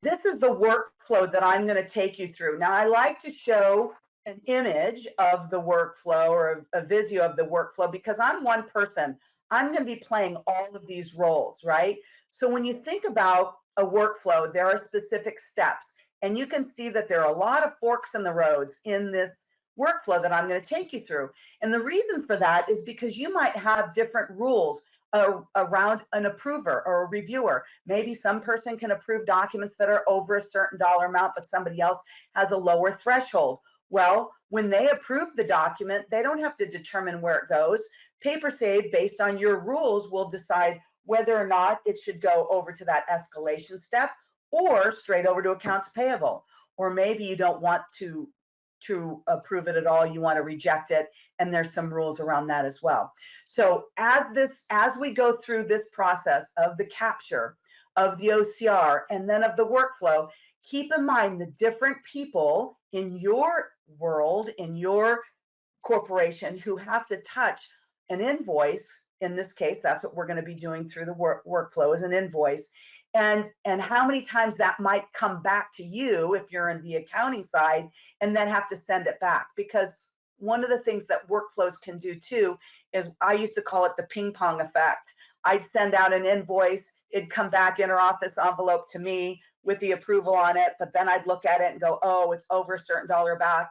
this is the workflow that I'm going to take you through. Now, I like to show an image of the workflow or a visual of the workflow because I'm one person. I'm going to be playing all of these roles, right? So when you think about a workflow, there are specific steps, and you can see that there are a lot of forks in the roads in this workflow that I'm going to take you through. And the reason for that is because you might have different rules around an approver or a reviewer. Maybe some person can approve documents that are over a certain dollar amount, but somebody else has a lower threshold. Well, when they approve the document, they don't have to determine where it goes. PaperSave, based on your rules, will decide whether or not it should go over to that escalation step or straight over to accounts payable. Or maybe you don't want to approve it at all, you want to reject it, and there's some rules around that as well. So as we go through this process of the capture, of the OCR, and then of the workflow, keep in mind the different people in your world, in your corporation, who have to touch an invoice. In this case, that's what we're going to be doing through the workflow, is an invoice. And how many times that might come back to you if you're in the accounting side and then have to send it back. Because one of the things that workflows can do too is, I used to call it the ping pong effect. I'd send out an invoice, it'd come back inter-office envelope to me with the approval on it, but then I'd look at it and go, oh, it's over a certain dollar amount.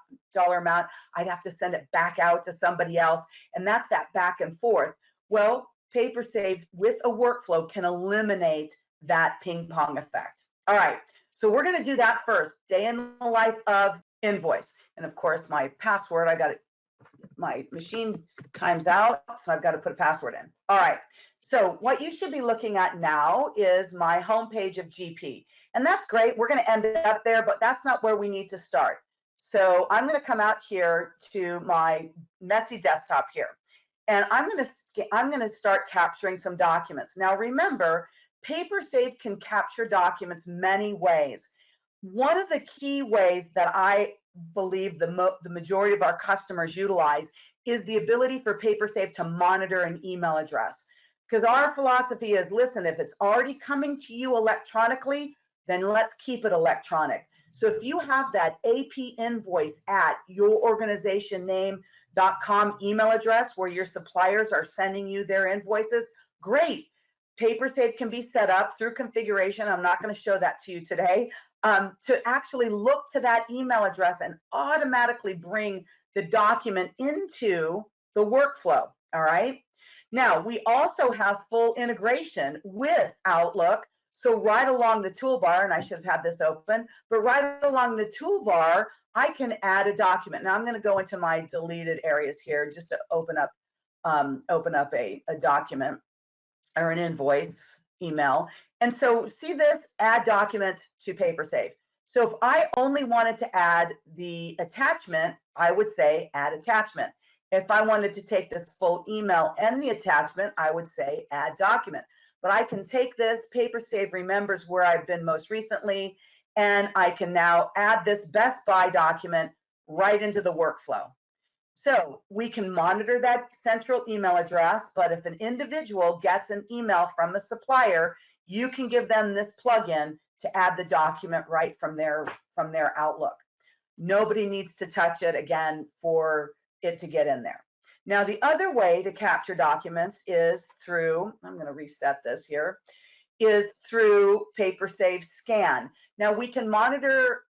I'd have to send it back out to somebody else. And that's that back and forth. Well, PaperSave with a workflow can eliminate that ping pong effect. All right, so we're going to do that first. Day in the life of invoice. And of course, my password, my machine times out, so I've got to put a password in. All right, so what you should be looking at now is my homepage of GP. And that's great. We're going to end up there, but that's not where we need to start. So I'm going to come out here to my messy desktop here. And I'm going to start capturing some documents. Now remember, PaperSave can capture documents many ways. One of the key ways that I believe the majority of our customers utilize is the ability for PaperSave to monitor an email address. Because our philosophy is, listen, if it's already coming to you electronically, then let's keep it electronic. So if you have that AP invoice at yourorganizationName.com email address where your suppliers are sending you their invoices, great. PaperSave can be set up through configuration. I'm not going to show that to you today, to actually look to that email address and automatically bring the document into the workflow. All right. Now, we also have full integration with Outlook. So right along the toolbar, and I should have had this open, but right along the toolbar, I can add a document. Now I'm going to go into my deleted areas here just to open up a document or an invoice email. And so see this, add document to PaperSave. So if I only wanted to add the attachment, I would say add attachment. If I wanted to take this full email and the attachment, I would say add document. But I can take this, PaperSave remembers where I've been most recently, and I can now add this Best Buy document right into the workflow. So we can monitor that central email address, but if an individual gets an email from a supplier, you can give them this plugin to add the document right from their Outlook. Nobody needs to touch it again for it to get in there. Now, the other way to capture documents is through, I'm going to reset this here, is through PaperSave Scan. Now, we can monitor,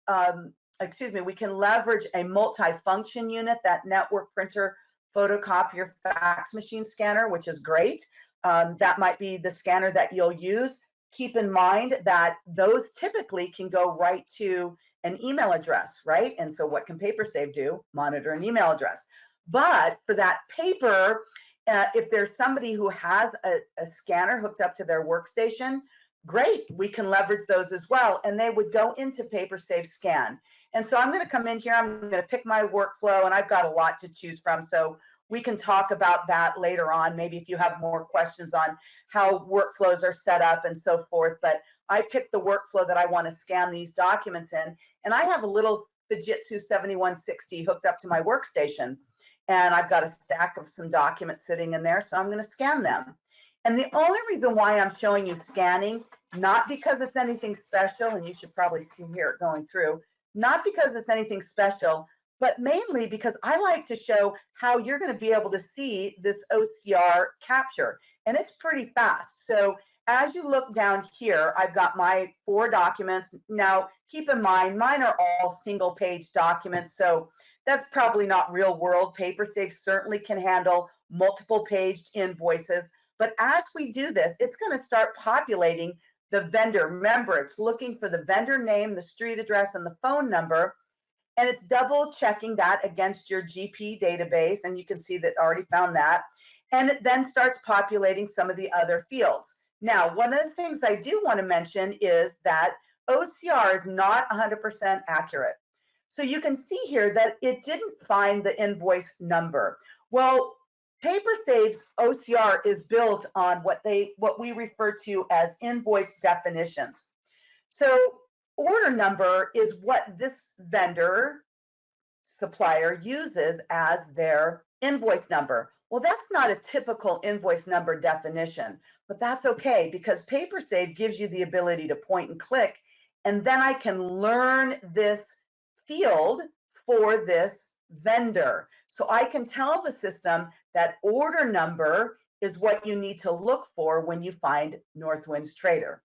we can leverage a multi-function unit, that network printer, photocopier, fax machine scanner, which is great. That might be the scanner that you'll use. Keep in mind that those typically can go right to an email address, right? And so what can PaperSave do? Monitor an email address. But for that paper, if there's somebody who has a scanner hooked up to their workstation, great, we can leverage those as well. And they would go into PaperSave Scan. And so I'm going to come in here, I'm going to pick my workflow, and I've got a lot to choose from. So we can talk about that later on, maybe if you have more questions on how workflows are set up and so forth. But I picked the workflow that I want to scan these documents in. And I have a little Fujitsu 7160 hooked up to my workstation. And I've got a stack of some documents sitting in there, so I'm going to scan them. And the only reason why I'm showing you scanning, not because it's anything special, and you should probably see here it going through, not because it's anything special, but mainly because I like to show how you're going to be able to see this OCR capture, and it's pretty fast. So as you look down here, I've got my 4 documents. Now, keep in mind, mine are all single page documents, so that's probably not real world. PaperSave certainly can handle multiple paged invoices, but as we do this, it's going to start populating the vendor. Remember, it's looking for the vendor name, the street address, and the phone number, and it's double checking that against your GP database, and you can see that already found that, and it then starts populating some of the other fields. Now, one of the things I do want to mention is that OCR is not 100% accurate. So you can see here that it didn't find the invoice number. Well, PaperSave's OCR is built on what we refer to as invoice definitions. So order number is what this vendor supplier uses as their invoice number. Well, that's not a typical invoice number definition, but that's okay because PaperSave gives you the ability to point and click, and then I can learn this field for this vendor. So I can tell the system that order number is what you need to look for when you find Northwind's Trader.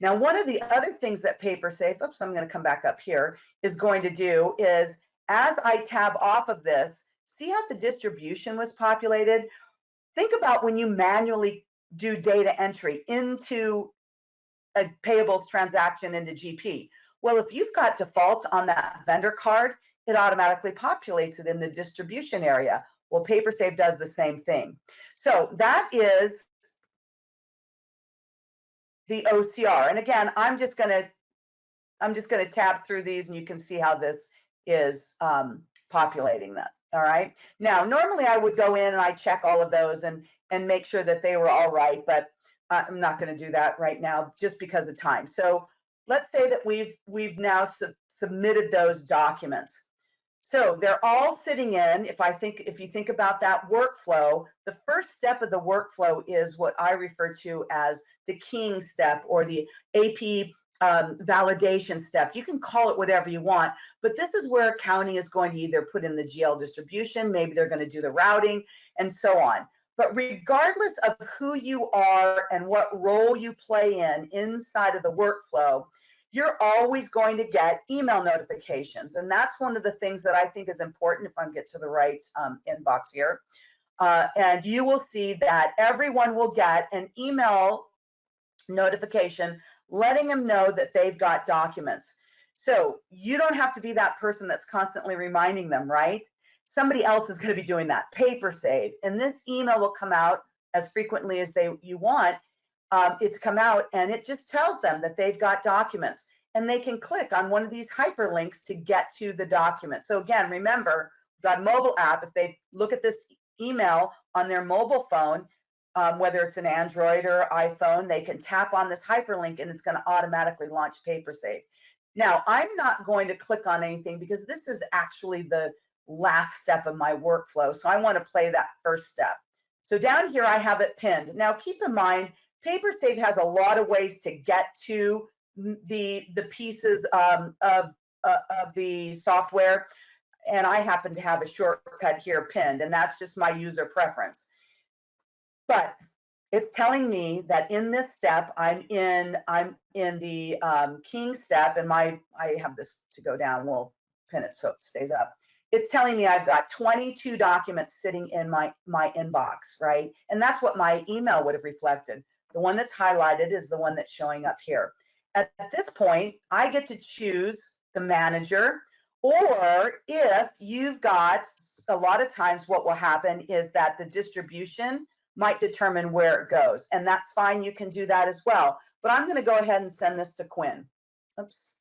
Now, one of the other things that PaperSave, oops, I'm going to come back up here, is going to do is, as I tab off of this, see how the distribution was populated? Think about when you manually do data entry into a payables transaction into GP. Well, if you've got defaults on that vendor card, it automatically populates it in the distribution area. Well, PaperSave does the same thing. So that is the OCR. And again, I'm just gonna tab through these, and you can see how this is populating that. All right. Now, normally I would go in and I check all of those and make sure that they were all right, but I'm not going to do that right now just because of time. So let's say that we've now submitted those documents. So they're all sitting in. If you think about that workflow, the first step of the workflow is what I refer to as the keying step, or the AP validation step. You can call it whatever you want, but this is where accounting is going to either put in the GL distribution, maybe they're going to do the routing, and so on. But regardless of who you are and what role you play inside of the workflow, you're always going to get email notifications. And that's one of the things that I think is important. If I get to the right inbox here, and you will see that everyone will get an email notification letting them know that they've got documents. So you don't have to be that person that's constantly reminding them, right? Somebody else is going to be doing that. PaperSave, and this email will come out as frequently as you want. It's come out, and it just tells them that they've got documents, and they can click on one of these hyperlinks to get to the document. So again, remember, we've got a mobile app. If they look at this email on their mobile phone, whether it's an Android or iPhone, they can tap on this hyperlink and it's going to automatically launch PaperSave. Now, I'm not going to click on anything because this is actually the last step of my workflow. So I want to play that first step. So down here, I have it pinned. Now, keep in mind, PaperSave has a lot of ways to get to the pieces of the software. And I happen to have a shortcut here pinned, and that's just my user preference. But it's telling me that in this step, I'm in the keying step, and I have this to go down. We'll pin it so it stays up. It's telling me I've got 22 documents sitting in my inbox, right? And that's what my email would have reflected. The one that's highlighted is the one that's showing up here. At this point, I get to choose the manager, or if you've got, a lot of times what will happen is that the distribution might determine where it goes, and that's fine. You can do that as well. But I'm going to go ahead and send this to Quinn. Oops,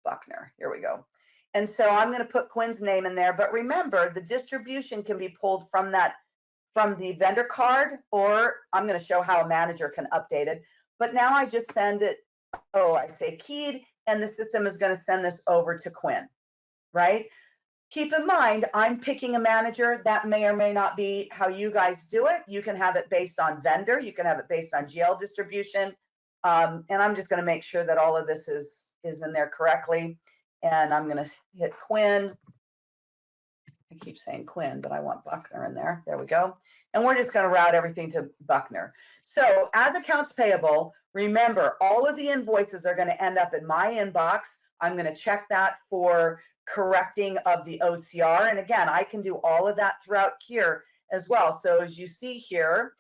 Buckner. Here we go. And so I'm going to put Quinn's name in there. But remember, the distribution can be pulled from the vendor card, or I'm going to show how a manager can update it. But now I just send it. Oh, I say keyed, and the system is going to send this over to Quinn, right? Keep in mind, I'm picking a manager. That may or may not be how you guys do it. You can have it based on vendor. You can have it based on GL distribution. And I'm just going to make sure that all of this is in there correctly. And I'm going to hit Quinn. I keep saying Quinn, but I want Buckner in there. There we go. And we're just going to route everything to Buckner. So as accounts payable, remember, all of the invoices are going to end up in my inbox. I'm going to check that for correcting of the OCR. And again, I can do all of that throughout here as well. So as you see here,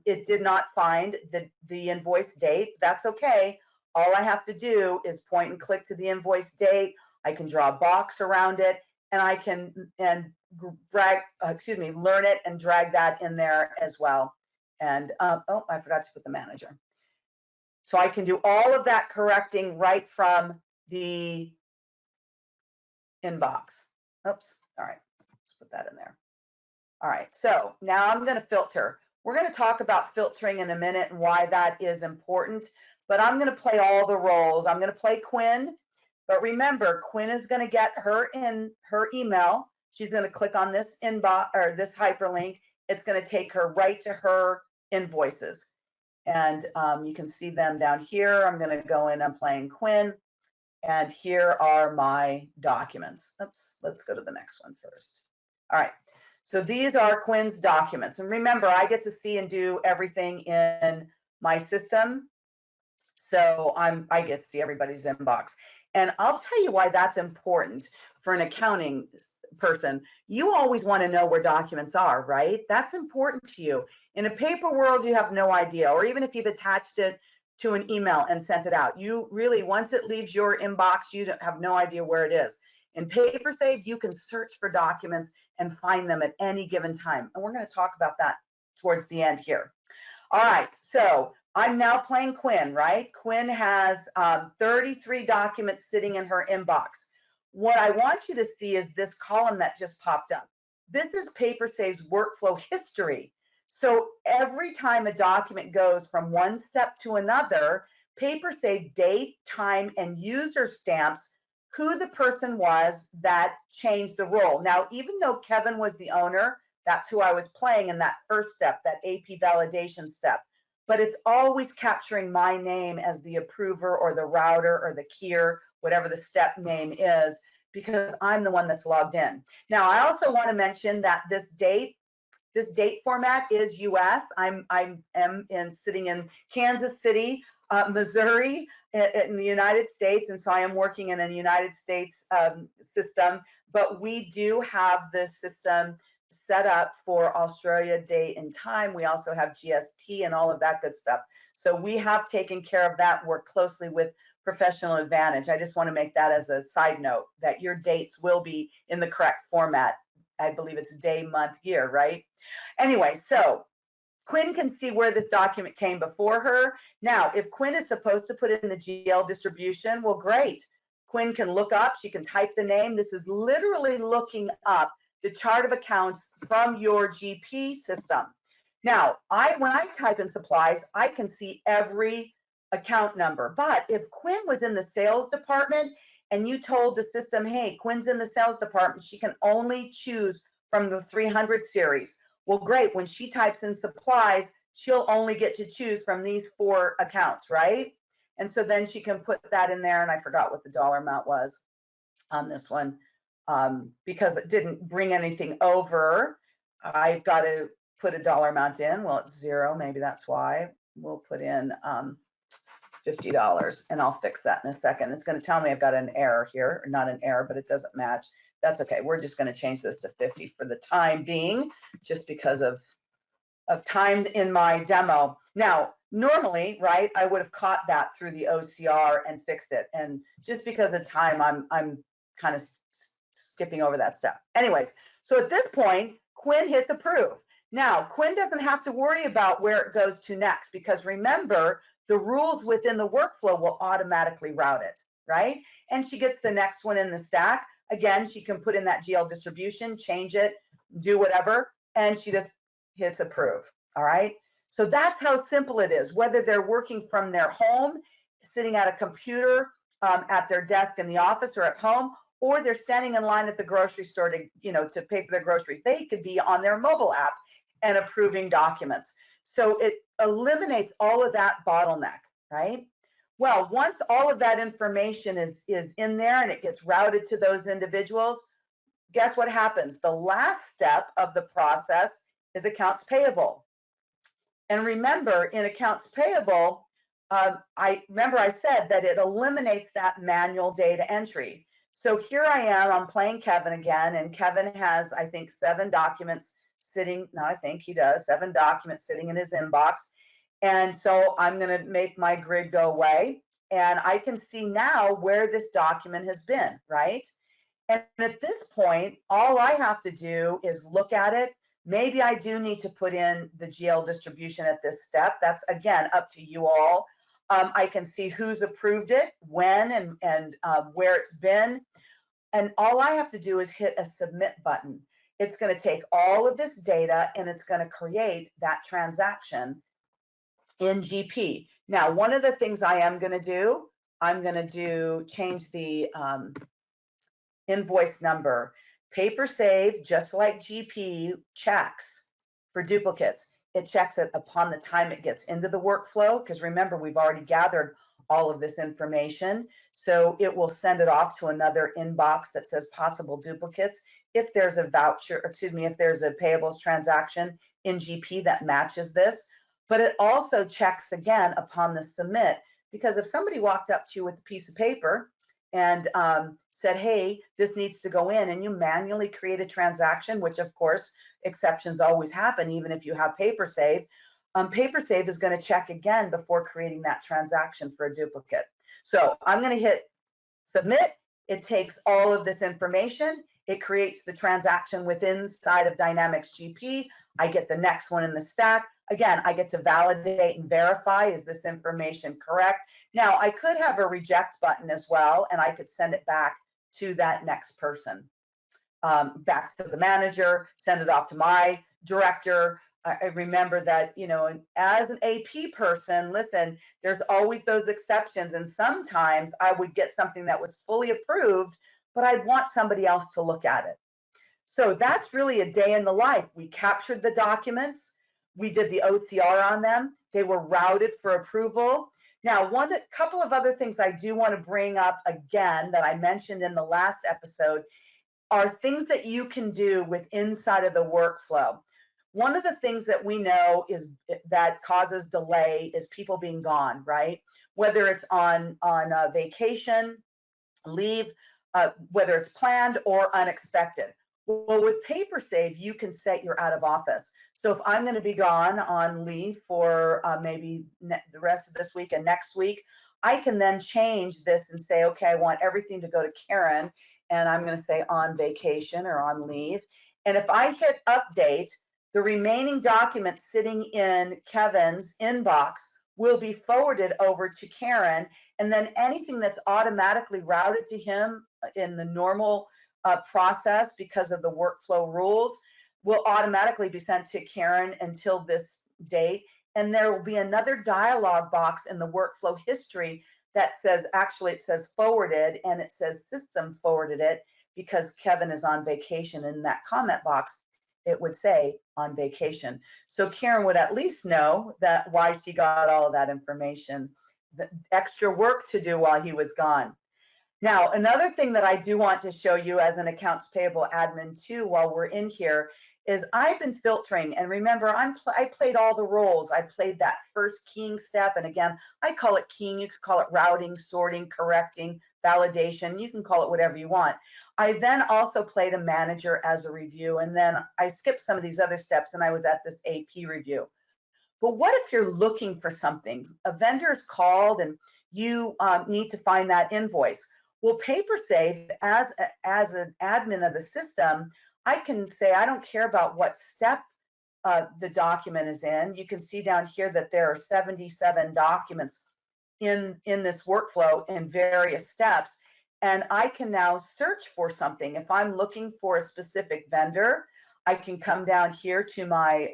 it did not find the invoice date. That's okay. All I have to do is point and click to the invoice date. I can draw a box around it, and I can drag, learn it and drag that in there as well. And oh, I forgot to put the manager. So I can do all of that correcting right from the inbox. Oops, all right, let's put that in there. All right, so now I'm going to filter. We're going to talk about filtering in a minute and why that is important, but I'm going to play all the roles. I'm going to play Quinn, but remember, Quinn is going to get her email. She's going to click on this inbox or this hyperlink. It's going to take her right to her invoices. And you can see them down here. I'm going to go in, I'm playing Quinn, and here are my documents. Oops, let's go to the next one first. All right, so these are Quinn's documents. And remember, I get to see and do everything in my system. So I get to see everybody's inbox. And I'll tell you why that's important for an accounting person. You always want to know where documents are, right? That's important to you. In a paper world, you have no idea, or even if you've attached it to an email and sent it out, you really, once it leaves your inbox, you have no idea where it is. In PaperSave, you can search for documents and find them at any given time. And we're going to talk about that towards the end here. All right, so I'm now playing Quinn, right? Quinn has 33 documents sitting in her inbox. What I want you to see is this column that just popped up. This is PaperSave's workflow history. So every time a document goes from one step to another, PaperSave date, time, and user stamps who the person was that changed the role. Now, even though Kevin was the owner, that's who I was playing in that first step, that AP validation step. But it's always capturing my name as the approver or the router or the keyer, whatever the step name is, because I'm the one that's logged in. Now, I also want to mention that this date format is US. I'm sitting in Kansas City, Missouri, in the United States, and so I am working in a United States system, but we do have this system set up for Australia date and time. We also have GST and all of that good stuff. So we have taken care of that, work closely with Professional Advantage. I just want to make that as a side note that your dates will be in the correct format. I believe it's day, month, year, right? Anyway, so Quinn can see where this document came before her. Now, if Quinn is supposed to put in the GL distribution, well, great. Quinn can look up, she can type the name. This is literally looking up the chart of accounts from your GP system. Now, when I type in supplies, I can see every account number. But if Quinn was in the sales department and you told the system, hey, Quinn's in the sales department, she can only choose from the 300 series. Well, great. When she types in supplies, she'll only get to choose from these 4 accounts, right? And so then she can put that in there, and I forgot what the dollar amount was on this one because it didn't bring anything over. I've got to put a dollar amount in. Well, it's 0. Maybe that's why. We'll put in $50, and I'll fix that in a second. It's going to tell me I've got an error here, or not an error, but it doesn't match. That's okay. We're just going to change this to 50 for the time being, just because of times in my demo. Now, normally, right, I would have caught that through the OCR and fixed it. And just because of time, I'm kind of skipping over that step. Anyways, so at this point, Quinn hits approve. Now, Quinn doesn't have to worry about where it goes to next, because remember, the rules within the workflow will automatically route it, right? And she gets the next one in the stack. Again, she can put in that GL distribution, change it, do whatever, and she just hits approve, all right? So that's how simple it is, whether they're working from their home, sitting at a computer, at their desk in the office or at home, or they're standing in line at the grocery store to, to pay for their groceries. They could be on their mobile app and approving documents. So it eliminates all of that bottleneck, right? Well, once all of that information is in there and it gets routed to those individuals, guess what happens? The last step of the process is accounts payable. And remember, in accounts payable, I said that it eliminates that manual data entry. So here I am, I'm playing Kevin again, and Kevin has, I think, 7 documents sitting, no, I think he does, 7 documents sitting in his inbox. And so I'm gonna make my grid go away, and I can see now where this document has been, right? And at this point, all I have to do is look at it. Maybe I do need to put in the GL distribution at this step. That's, again, up to you all. I can see who's approved it, when, and where it's been. And all I have to do is hit a submit button. It's going to take all of this data and it's going to create that transaction in GP. Now, one of the things I am going to do, change the invoice number. PaperSave, just like GP, checks for duplicates. It checks it upon the time it gets into the workflow, because remember, we've already gathered all of this information. So it will send it off to another inbox that says possible duplicates. If there's a voucher, if there's a payables transaction in GP that matches this, but it also checks again upon the submit, because if somebody walked up to you with a piece of paper and said, hey, this needs to go in, and you manually create a transaction, which of course exceptions always happen even if you have PaperSave, PaperSave is going to check again before creating that transaction for a duplicate. So I'm going to hit submit. It takes all of this information. It creates the transaction within inside of Dynamics GP. I get the next one in the stack. Again, I get to validate and verify, is this information correct? Now, I could have a reject button as well, and I could send it back to that next person, back to the manager, send it off to my director. I remember that, you know, as an AP person, listen, there's always those exceptions, and sometimes I would get something that was fully approved, but I'd want somebody else to look at it. So that's really a day in the life. We captured the documents. We did the OCR on them. They were routed for approval. Now, a couple of other things I do want to bring up again that I mentioned in the last episode are things that you can do with inside of the workflow. One of the things that we know is that causes delay is people being gone, right? Whether it's on vacation, leave, whether it's planned or unexpected. Well, with PaperSave, you can set your out of office. So if I'm going to be gone on leave for maybe the rest of this week and next week, I can then change this and say, okay, I want everything to go to Karen, and I'm going to say on vacation or on leave. And if I hit update, the remaining documents sitting in Kevin's inbox will be forwarded over to Karen, and then anything that's automatically routed to him in the normal process because of the workflow rules will automatically be sent to Karen until this date. And there will be another dialog box in the workflow history that says, actually it says forwarded, and it says system forwarded it because Kevin is on vacation. In that comment box, it would say on vacation. So Karen would at least know that why she got all of that information, the extra work to do while he was gone. Now, another thing that I do want to show you as an accounts payable admin too, while we're in here, is I've been filtering. And remember, I played all the roles. I played that first keying step. And again, I call it keying. You could call it routing, sorting, correcting, validation. You can call it whatever you want. I then also played a manager as a review. And then I skipped some of these other steps and I was at this AP review. But what if you're looking for something? A vendor's called and you need to find that invoice. Well, PaperSave, as an admin of the system, I can say I don't care about what step the document is in. You can see down here that there are 77 documents in this workflow in various steps, and I can now search for something. If I'm looking for a specific vendor, I can come down here to my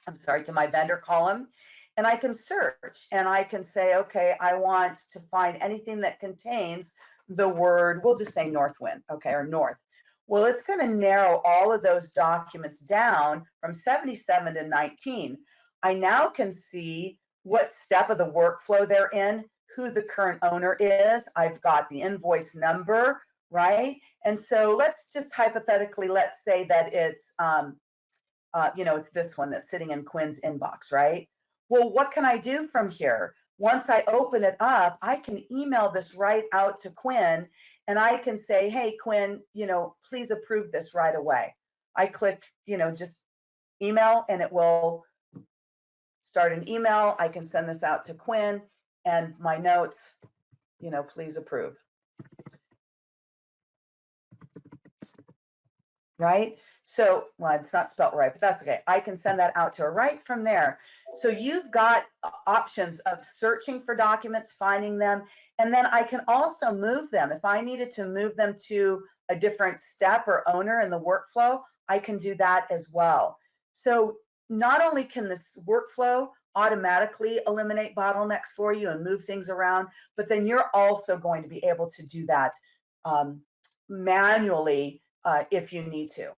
vendor column, and I can search and I can say, okay, I want to find anything that contains the word, we'll just say Northwind, okay, or North. Well, it's going to narrow all of those documents down from 77 to 19. I now can see what step of the workflow they're in, who the current owner is. I've got the invoice number, right? And so let's just hypothetically, let's say that it's, it's this one that's sitting in Quinn's inbox, right? Well, what can I do from here? Once I open it up, I can email this right out to Quinn, and I can say, hey, Quinn, please approve this right away. I click, just email, and it will start an email. I can send this out to Quinn, and my notes, please approve. Right? So, well, it's not spelled right, but that's okay. I can send that out to her right from there. So you've got options of searching for documents, finding them, and then I can also move them. If I needed to move them to a different step or owner in the workflow, I can do that as well. So not only can this workflow automatically eliminate bottlenecks for you and move things around, but then you're also going to be able to do that manually if you need to.